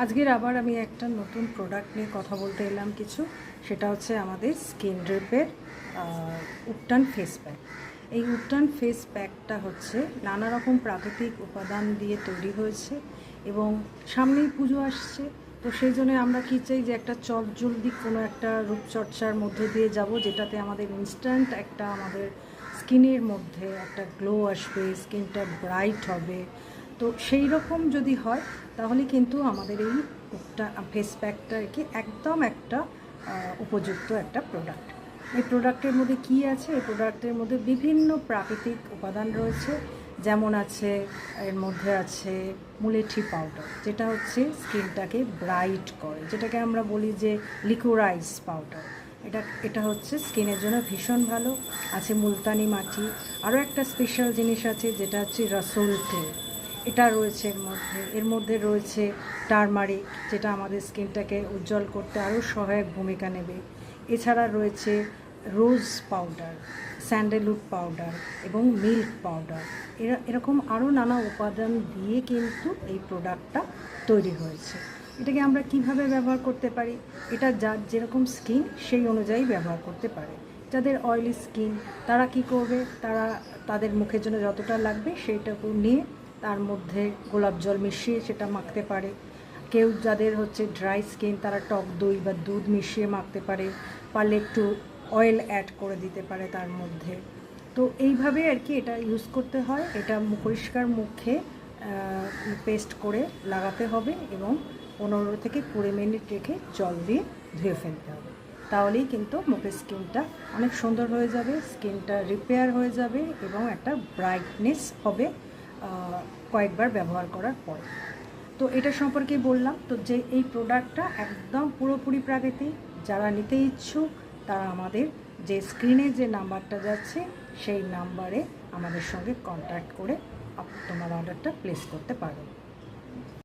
আজকের আবার আমি একটা নতুন প্রোডাক্ট নিয়ে কথা বলতে এলাম কিছু। সেটা হচ্ছে আমাদের স্কিন ড্রিপের উপটান ফেস প্যাক। এই উপটান ফেস প্যাকটা হচ্ছে নানা রকম প্রাকৃতিক উপাদান দিয়ে তৈরি হয়েছে এবং সামনেই পুজো আসছে। তো সেই জন্য আমরা কী চাই যে একটা চটজলদি কোনো একটা রূপচর্চার মধ্যে দিয়ে যাব, যেটাতে আমাদের ইনস্ট্যান্ট একটা আমাদের স্কিনের মধ্যে একটা গ্লো আসবে, স্কিনটা ব্রাইট হবে। তো সেই রকম যদি হয় তাহলে কিন্তু আমাদের এই ফেস প্যাকটা কি একদম একটা উপযুক্ত একটা প্রোডাক্ট। এই প্রোডাক্টের মধ্যে কি আছে? এই প্রোডাক্টের মধ্যে বিভিন্ন প্রাকৃতিক উপাদান রয়েছে। যেমন আছে, এর মধ্যে আছে মুলেঠি পাউডার, যেটা হচ্ছে স্কিনটাকে ব্রাইট করে, যেটাকে আমরা বলি যে লিকুরাইজ পাউডার। এটা হচ্ছে স্কিনের জন্য ভীষণ ভালো। আছে মুলতানি মাটি। আরও একটা স্পেশাল জিনিস আছে, যেটা হচ্ছে রসুল তেল। এটা রয়েছে এর মধ্যে রয়েছে টারমারিক, যেটা আমাদের স্কিনটাকে উজ্জ্বল করতে আরও সহায়ক ভূমিকা নেবে। এছাড়া রয়েছে রোজ পাউডার, স্যান্ডেলউড পাউডার এবং মিল্ক পাউডার। এরকম আরও নানা উপাদান দিয়ে কিন্তু এই প্রোডাক্টটা তৈরি হয়েছে। এটাকে আমরা কিভাবে ব্যবহার করতে পারি? এটা যার যেরকম স্কিন সেই অনুযায়ী ব্যবহার করতে পারে। যাদের অয়েলি স্কিন তারা কি করবে, তাদের মুখের জন্য যতটা লাগবে সেইটুকু নিয়ে তার মধ্যে গোলাপ জল মিশিয়ে সেটা মাখতে পারে। কেউ যাদের হচ্ছে ড্রাই স্কিন তারা টক দই বা দুধ মিশিয়ে মাখতে পারে, পারলে একটু অয়েল অ্যাড করে দিতে পারে তার মধ্যে। তো এইভাবে আর কি এটা ইউজ করতে হয়। এটা পরিষ্কার মুখে পেস্ট করে লাগাতে হবে এবং 15 থেকে 20 মিনিট রেখে জল দিয়ে ধুয়ে ফেলতে হবে। তাহলেই কিন্তু মুখের স্কিনটা অনেক সুন্দর হয়ে যাবে, স্কিনটা রিপেয়ার হয়ে যাবে এবং একটা ব্রাইটনেস হবে কয়েকবার ব্যবহার করার পর। তো এটা সম্পর্কে বললাম। তো যে এই প্রোডাক্টটা একদম পুরোপুরি প্রাকৃতিক। যারা নিতে ইচ্ছুক তারা আমাদের যে স্ক্রিনে যে নাম্বারটা যাচ্ছে সেই নাম্বারে আমাদের সঙ্গে কন্ট্যাক্ট করে তোমার অর্ডারটা প্লেস করতে পারো।